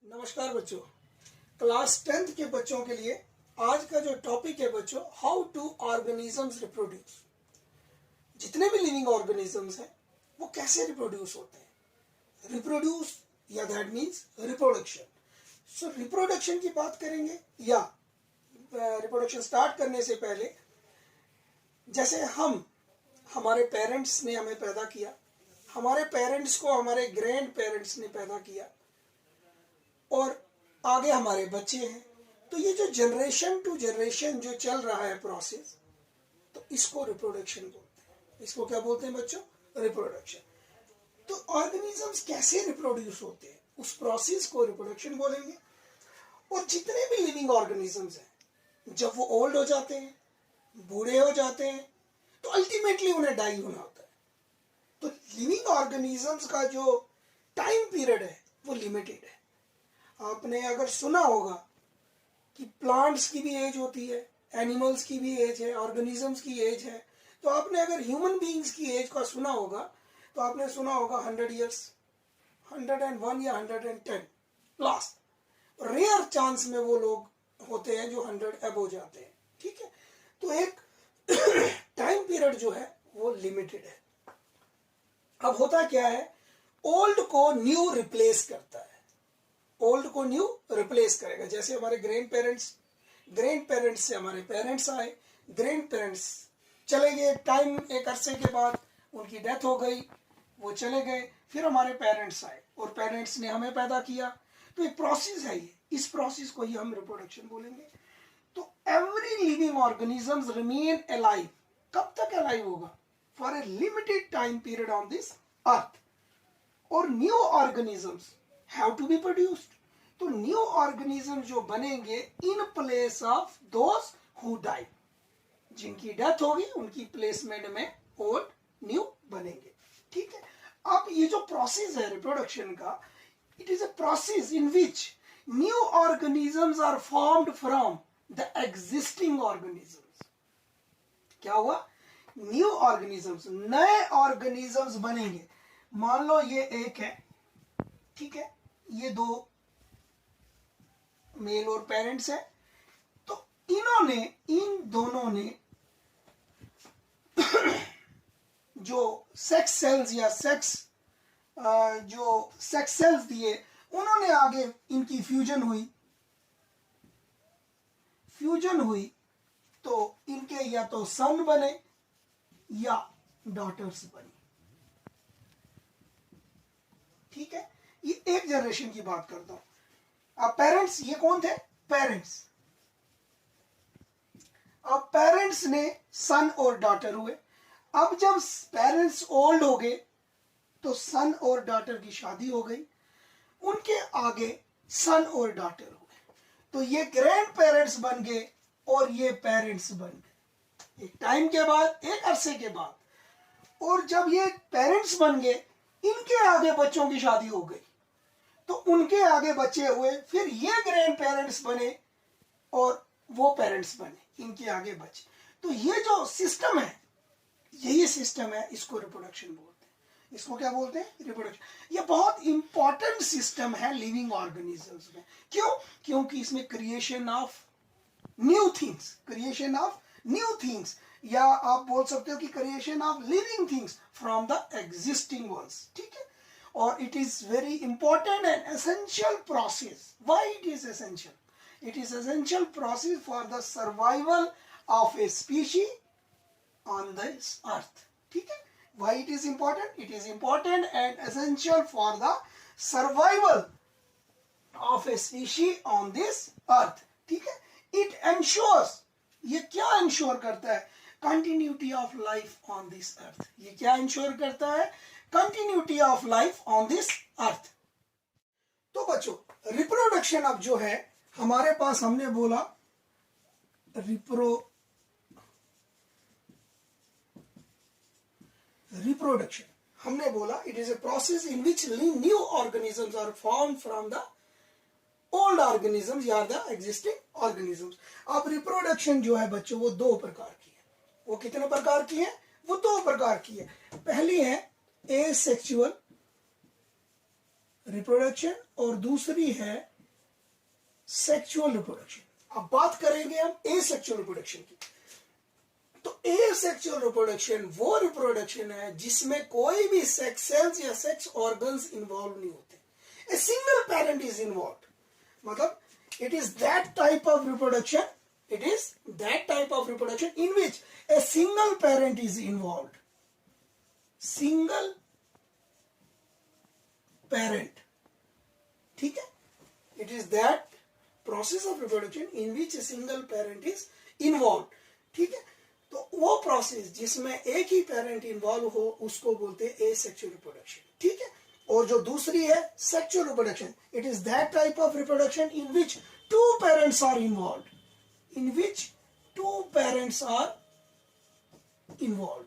नमस्कार बच्चों, class 10th के बच्चों के लिए आज का जो टॉपिक है बच्चों, हाउ टू ऑर्गेनिजम्स रिप्रोड्यूस। जितने भी लिविंग ऑर्गेनिजम्स हैं वो कैसे रिप्रोड्यूस होते हैं। रिप्रोड्यूस या that means reproduction. So reproduction की बात करेंगे या रिप्रोडक्शन स्टार्ट करने से पहले, जैसे हमारे पेरेंट्स ने हमें पैदा किया, हमारे पेरेंट्स को हमारे ग्रैंड पेरेंट्स ने पैदा किया और आगे हमारे बच्चे हैं, तो ये जो जनरेशन टू जनरेशन जो चल रहा है प्रोसेस, तो इसको रिप्रोडक्शन बोलते हैं। इसको क्या बोलते हैं बच्चों? रिप्रोडक्शन। तो ऑर्गेनिजम्स कैसे रिप्रोड्यूस होते हैं, उस प्रोसेस को रिप्रोडक्शन बोलेंगे। और जितने भी लिविंग ऑर्गेनिजम्स हैं, जब वो ओल्ड हो जाते हैं, बूढ़े हो जाते हैं, तो अल्टीमेटली उन्हें डाई होना होता है। तो लिविंग ऑर्गेनिजम्स का जो टाइम पीरियड है वो लिमिटेड है। आपने अगर सुना होगा कि प्लांट्स की भी एज होती है, एनिमल्स की भी एज है, ऑर्गेनिजम्स की एज है, तो आपने अगर ह्यूमन बीइंग्स की एज का सुना होगा तो आपने सुना होगा 100 ईयर्स, 101 या 110 प्लस। रेयर चांस में वो लोग होते हैं जो 100 अबव जाते हैं। ठीक है, तो एक टाइम पीरियड जो है वो लिमिटेड है। अब होता क्या है, ओल्ड को न्यू रिप्लेस करता है, ओल्ड को न्यू रिप्लेस करेगा। जैसे हमारे ग्रैंड पेरेंट्स से हमारे पेरेंट्स आए, ग्रैंड पेरेंट्स चले गए, टाइम एक अरसे के बाद उनकी डेथ हो गई, वो चले गए, फिर हमारे पेरेंट्स आए और पेरेंट्स ने हमें पैदा किया। तो एक प्रोसेस है ये, इस प्रोसेस को ही हम रिप्रोडक्शन बोलेंगे। तो every living organisms remain alive. कब तक अलाइव होगा? For a limited time period on this earth. और new organisms have to be produced. तो न्यू ऑर्गेनिज्म जो बनेंगे in place of those who die, जिनकी डेथ होगी उनकी प्लेसमेंट में ओल्ड न्यू बनेंगे। ठीक है, अब ये जो प्रोसेस है रिप्रोडक्शन का, it is a process in which new organisms are formed from the existing organisms. क्या हुआ? न्यू ऑर्गेनिजम्स, नए ऑर्गेनिजम्स बनेंगे। मान लो ये एक है, ठीक है, ये दो मेल और पेरेंट्स है, तो इन दोनों ने जो सेक्स सेल्स या जो सेक्स सेल्स दिए, उन्होंने आगे इनकी फ्यूजन हुई तो इनके या तो सन बने या डॉटर्स बनी। ठीक है, ये एक जनरेशन की बात करता हूं। अब पेरेंट्स, ये कौन थे? पेरेंट्स। अब पेरेंट्स ने सन और डॉटर हुए। अब जब पेरेंट्स ओल्ड हो गए तो सन और डॉटर की शादी हो गई, उनके आगे सन और डॉटर हुए, तो ये ग्रैंड पेरेंट्स बन गए और ये पेरेंट्स बन गए एक टाइम के बाद, एक अरसे के बाद। और जब ये पेरेंट्स बन गए, इनके आगे बच्चों की शादी हो गई, तो उनके आगे बच्चे हुए, फिर ये ग्रैंड पेरेंट्स बने और वो पेरेंट्स बने, इनके आगे बच्चे। तो ये जो सिस्टम है, यही सिस्टम है, इसको रिप्रोडक्शन बोलते हैं। इसको क्या बोलते हैं? रिप्रोडक्शन। ये बहुत इंपॉर्टेंट सिस्टम है लिविंग ऑर्गेनिजम्स में। क्यों? क्योंकि इसमें क्रिएशन ऑफ न्यू थिंग्स, या आप बोल सकते हो कि creation of living things from the existing ones. ठीक है, और it is very important and essential process. Why it is essential? It is essential process for the survival of a species on this earth. ठीक है? Why it is important? It is important and essential for the survival of a species on this earth. ठीक है? It ensures, ये क्या ensure करता है? Continuity of life on this earth. ये क्या ensure करता है? Continuity of life on this earth. तो बच्चों, रिप्रोडक्शन अब जो है हमारे पास, हमने बोला रिप्रोडक्शन, हमने बोला it is a process in which new organisms are form from the old organisms या द एग्जिस्टिंग ऑर्गेनिजम्स। अब रिप्रोडक्शन जो है बच्चों, वो दो प्रकार की है। वो कितने प्रकार की है? वो दो प्रकार की है। पहली है एसेक्सुअल रिप्रोडक्शन और दूसरी है सेक्सुअल रिप्रोडक्शन। अब बात करेंगे हम एसेक्सुअल रिप्रोडक्शन की। तो एसेक्सुअल रिप्रोडक्शन वो रिप्रोडक्शन है जिसमें कोई भी सेक्स सेल्स या सेक्स ऑर्गन्स इन्वॉल्व नहीं होते। A single parent is involve, मतलब it is that type of reproduction, it is that type of reproduction in which a single parent is involved. Single parent, ठीक है, it is that process of reproduction in which a single parent is involved, ठीक है। तो वो process जिसमें एक ही parent involve हो उसको बोलते हैं एसेक्सुअल रिप्रोडक्शन, ठीक है। और जो दूसरी है sexual reproduction, it is that type of reproduction in which two parents are involve, in which two parents are involve,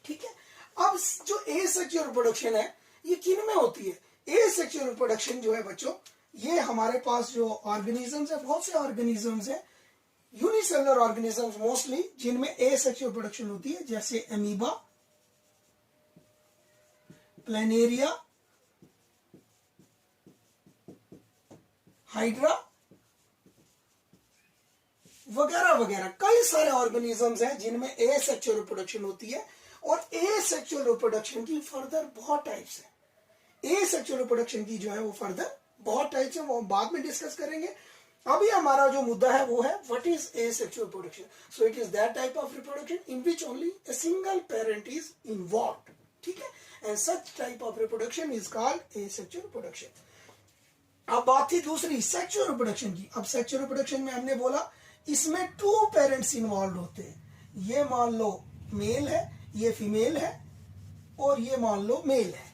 ठीक है। अब जो एसेक्सुअल रिप्रोडक्शन है ये किन में होती है? एसेक्सुअल रिप्रोडक्शन जो है बच्चों, ये हमारे पास जो ऑर्गेनिजम्स है, बहुत से ऑर्गेनिजम्स है, यूनिसेलुलर ऑर्गेनिजम्स मोस्टली, जिनमें एसेक्सुअल रिप्रोडक्शन होती है, जैसे अमीबा, प्लेनेरिया, हाइड्रा वगैरह वगैरह। कई सारे ऑर्गेनिजम्स हैं जिनमें एसेक्सुअल रिप्रोडक्शन होती है। और एसेक्सुअल रिप्रोडक्शन की फर्दर बहुत टाइप्स है। एसेक्सुअल रिप्रोडक्शन की जो है वो फर्दर बहुत टाइप्स है, वो बाद में डिस्कस करेंगे। अभी हमारा जो मुद्दा है वो है what is asexual reproduction. So it is that type of reproduction in which only a single parent is involve, ठीक है। And such type of reproduction is called asexual reproduction. अब बात थी दूसरी सेक्सुअल रिप्रोडक्शन की। अब सेक्सुअल रिप्रोडक्शन में हमने बोला इसमें टू पेरेंट्स इन्वॉल्व होते हैं। ये मान लो मेल है, ये फीमेल है, और ये मान लो मेल है।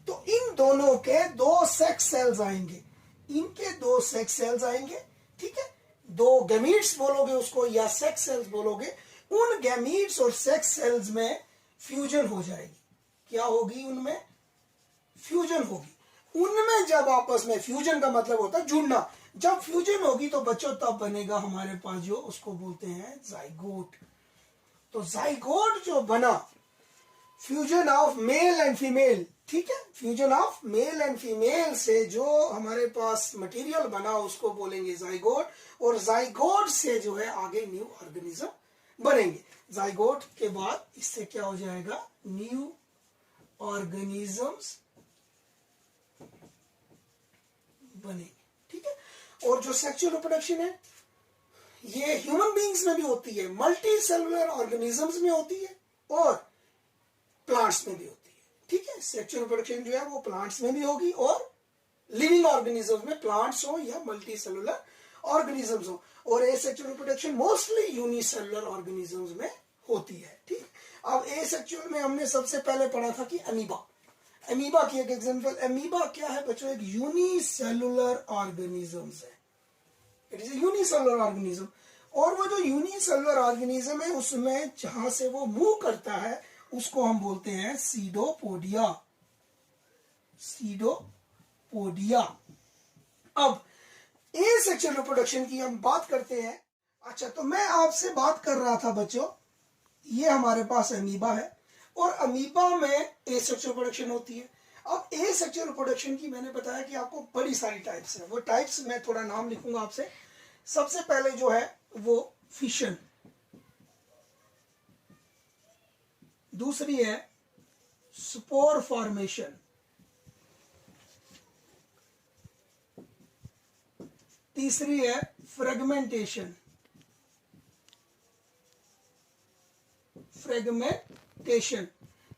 तो इन दोनों के दो सेक्स सेल्स आएंगे, इनके दो सेक्स सेल्स आएंगे, ठीक है। दो गैमीट्स बोलोगे उसको या सेक्स सेल्स बोलोगे। उन गैमीट्स और सेक्स सेल्स में फ्यूजन हो जाएगी। क्या होगी? उनमें फ्यूजन होगी। उनमें जब आपस में फ्यूजन का मतलब होता है जुड़ना, जब फ्यूजन होगी तो बच्चों तब बनेगा हमारे पास जो उसको बोलते हैं जाइगोट। तो जाइगोट जो बना, fusion of male and female, ठीक है, fusion of male and female से जो हमारे पास मटेरियल बना उसको बोलेंगे जाइगोट। और जाइगोट से जो है आगे न्यू ऑर्गेनिज्म बनेंगे। जाइगोट के बाद इससे क्या हो जाएगा? न्यू ऑर्गेनिजम्स बनेंगे, ठीक है। और जो सेक्सुअल रिप्रोडक्शन है ये ह्यूमन बींग्स में भी होती है, मल्टी सेलुलर ऑर्गेनिजम्स में होती है और प्लांट्स में भी होती है, ठीक है। सेक्सुअल रिप्रोडक्शन जो है वो प्लांट्स में भी होगी और लिविंग ऑर्गेनिजम्स में, प्लांट्स हो या मल्टी सेलुलर ऑर्गेनिजम्स हो। और asexual reproduction mostly unicellular organisms में होती है, ठीक। अब एसेक्सुअल में हमने सबसे पहले पढ़ा था कि अमीबा। अमीबा की एक एग्जांपल, अमीबा क्या है बच्चों? एक यूनिसेलुलर ऑर्गेनिजम्स है, it is A unicellular organism. और वो जो यूनिसेलुलर ऑर्गेनिज्म है उसमें जहां से वो मूव करता है उसको हम बोलते हैं सीडोपोडिया। सीडोपोडिया। अब एसेक्सुअल रिप्रोडक्शन की हम बात करते हैं। अच्छा, तो मैं आपसे बात कर रहा था बच्चों, ये हमारे पास अमीबा है और अमीबा में एसेक्सुअल रिप्रोडक्शन होती है। अब एसेक्सुअल रिप्रोडक्शन की मैंने बताया कि आपको बड़ी सारी टाइप्स हैं। वो टाइप्स मैं थोड़ा नाम लिखूंगा आपसे। सबसे पहले जो है वो फिशन, दूसरी है स्पोर फॉर्मेशन, तीसरी है फ्रेगमेंटेशन,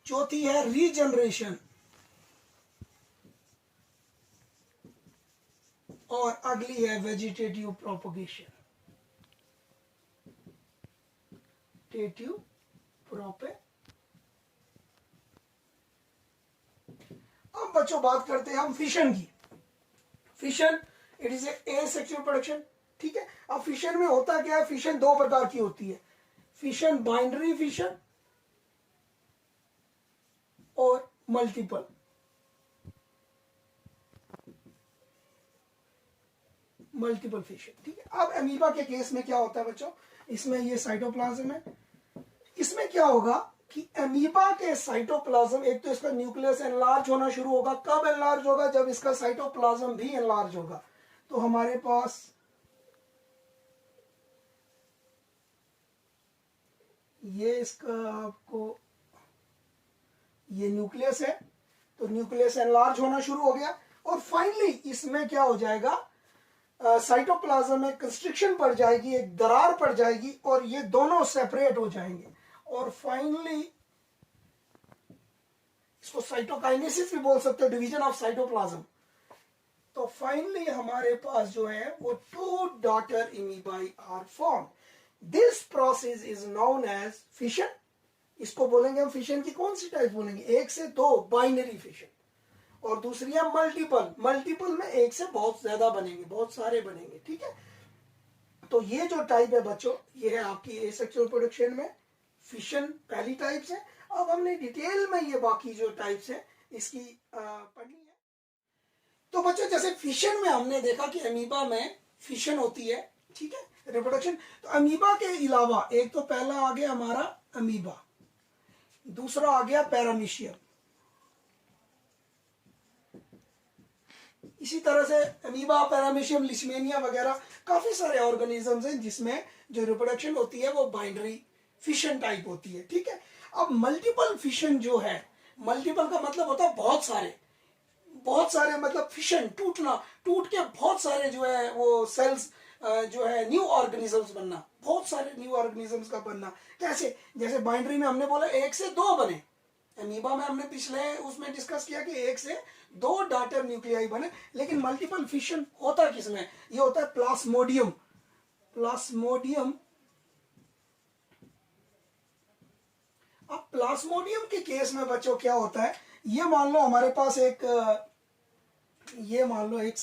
चौथी है रीजनरेशन, और अगली है वेजिटेटिव प्रोपगेशन। अब बच्चों बात करते हैं हम फिशन की। Fission it is A sexual production, ठीक है। अब फिशन में होता क्या है? फिशन दो प्रकार की होती है, फिशन बाइनरी फिशन और मल्टीपल। मल्टीपल फिशन, ठीक है। अब अमीबा के केस में क्या होता है बच्चों? इसमें ये साइटोप्लाज्म है। इसमें क्या होगा कि अमीबा के साइटोप्लाज्म, एक तो इसका न्यूक्लियस एनलार्ज होना शुरू होगा। कब एनलार्ज होगा? जब इसका साइटोप्लाज्म भी एनलार्ज होगा। तो हमारे पास ये इसका आपको ये न्यूक्लियस है, तो न्यूक्लियस एनलार्ज होना शुरू हो गया और फाइनली इसमें क्या हो जाएगा, साइटोप्लाज्म में कंस्ट्रिक्शन पड़ जाएगी, एक दरार पड़ जाएगी और ये दोनों सेपरेट हो जाएंगे और फाइनली इसको साइटोकाइनेसिस भी बोल सकते हो, डिवीजन ऑफ साइटोप्लाज्म। तो फाइनली हमारे पास जो है वो 2 daughter amoebae are form. This process is known as fission. इसको बोलेंगे हम फिशन की कौन सी टाइप बोलेंगे, 1 से 2 बाइनरी फिशन, और दूसरी है मल्टीपल। मल्टीपल में 1 से बहुत ज्यादा बनेंगे, बहुत सारे बनेंगे, ठीक है। तो ये जो टाइप है बच्चों, ये है आपकी एसेक्सुअल रिप्रोडक्शन में फिशन पहली टाइप है। अब हमने डिटेल में ये बाकी जो टाइप्स है इसकी पढ़नी है। तो बच्चों जैसे फिशन में हमने देखा कि अमीबा में फिशन होती है, ठीक है, रिप्रोडक्शन। तो अमीबा के अलावा एक तो पहला आ गया हमारा अमीबा, दूसरा आ गया पैरामीशियम, इसी तरह से अमीबा, पैरामीशियम, लिशमेनिया वगैरह काफी सारे ऑर्गेनिजम्स हैं जिसमें जो रिप्रोडक्शन होती है वो बाइनरी फिशन टाइप होती है, ठीक है। अब मल्टीपल फिशन जो है, मल्टीपल का मतलब होता है बहुत सारे, बहुत सारे मतलब फिशन, टूटना, टूट के बहुत सारे जो है वो सेल्स जो है न्यू ऑर्गेनिजम्स बनना, बहुत सारे न्यू ऑर्गेनिजम्स का बनना। कैसे, जैसे बाइनरी में हमने बोला 1 से 2 बने, अमीबा में हमने पिछले उसमें डिस्कस किया कि 1 से 2 डॉटर न्यूक्लियाई बने, लेकिन मल्टीपल फिशन होता किसमें, ये होता है प्लास्मोडियम। प्लास्मोडियम, अब प्लास्मोडियम के केस में बच्चों क्या होता है, ये मान लो हमारे पास एक, ये मान लो एक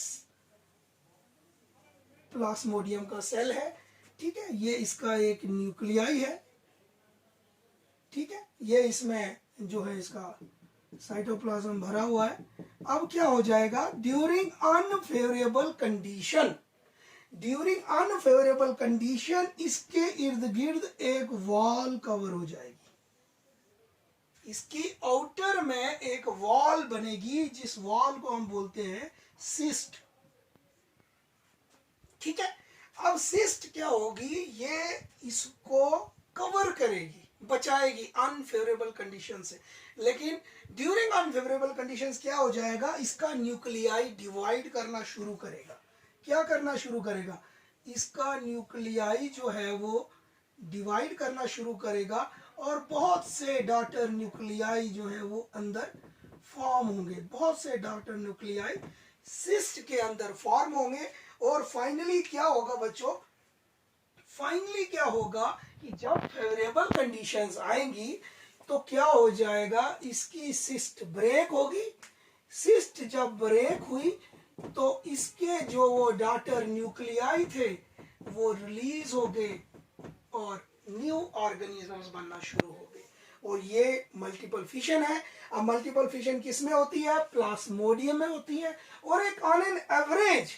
प्लास्मोडियम का सेल है, ठीक है, ये इसका एक न्यूक्लियाई है, ठीक है, ये इसमें जो है इसका साइटोप्लाज्म भरा हुआ है। अब क्या हो जाएगा, during unfavourable condition, during unfavourable condition इसके इर्द गिर्द एक वॉल कवर हो जाएगी, इसकी आउटर में एक वॉल बनेगी जिस वॉल को हम बोलते हैं सिस्ट, ठीक है। अब सिस्ट क्या होगी, ये इसको कवर करेगी, बचाएगी अनफेवरेबल कंडीशन से, लेकिन ड्यूरिंग अनफेवरेबल कंडीशंस क्या हो जाएगा, इसका न्यूक्लियाई डिवाइड करना शुरू करेगा। क्या करना शुरू करेगा, इसका न्यूक्लियाई जो है वो डिवाइड करना शुरू करेगा और बहुत से डॉटर न्यूक्लियाई जो है वो अंदर फॉर्म होंगे, बहुत से डॉटर न्यूक्लियाई सिस्ट के अंदर फॉर्म होंगे। और फाइनली क्या होगा बच्चों, फाइनली क्या होगा कि जब फेवरेबल कंडीशंस आएंगी तो क्या हो जाएगा, इसकी सिस्ट ब्रेक होगी। सिस्ट जब ब्रेक हुई तो इसके जो वो डॉटर न्यूक्लियाई थे वो रिलीज हो गए और न्यू ऑर्गेनिजम्स बनना शुरू हो गए, और ये मल्टीपल फिशन है। अब मल्टीपल फिशन किस में होती है, प्लास्मोडियम में होती है, और एक ऑन एन एवरेज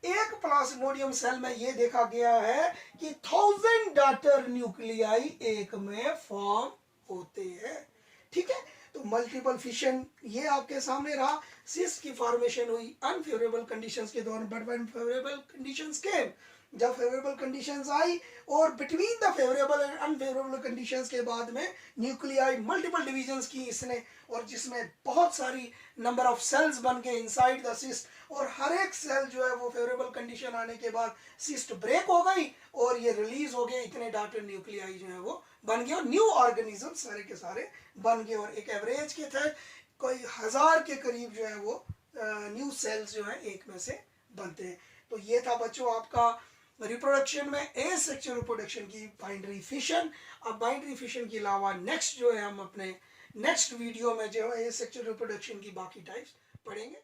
एक प्लास्मोडियम सेल में ये देखा गया है कि 1000 डॉटर न्यूक्लियाई एक में फॉर्म होते हैं, ठीक है। तो मल्टीपल फिशन ये आपके सामने रहा, सिस्ट की फॉर्मेशन हुई अनफेवरेबल कंडीशंस के दौरान, बट व्हेन फेवरेबल कंडीशंस केम, जब फेवरेबल कंडीशंस आई और between the favourable and unfavourable conditions के बाद में न्यूक्लियाई मल्टीपल डिवीजन्स की इसने, और जिसमें बहुत सारी नंबर ऑफ सेल्स बन गए इनसाइड द सिस्ट, और हर एक सेल जो है वो फेवरेबल कंडीशन आने के बाद सिस्ट ब्रेक हो गई और ये रिलीज हो गए, इतने डॉटर न्यूक्लियाई जो है वो बन गए और न्यू ऑर्गेनिज्म सारे के सारे बन गए, और एक एवरेज के थे कोई 1000 के करीब जो है वो न्यू सेल्स जो है एक में से बनते हैं। तो ये था बच्चों आपका रिप्रोडक्शन में एसेक्सुअल रिप्रोडक्शन की बाइनरी फिशन। अब बाइनरी फिशन के अलावा नेक्स्ट जो है हम अपने नेक्स्ट वीडियो में जो है एसेक्सुअल रिप्रोडक्शन की बाकी टाइप्स पढ़ेंगे।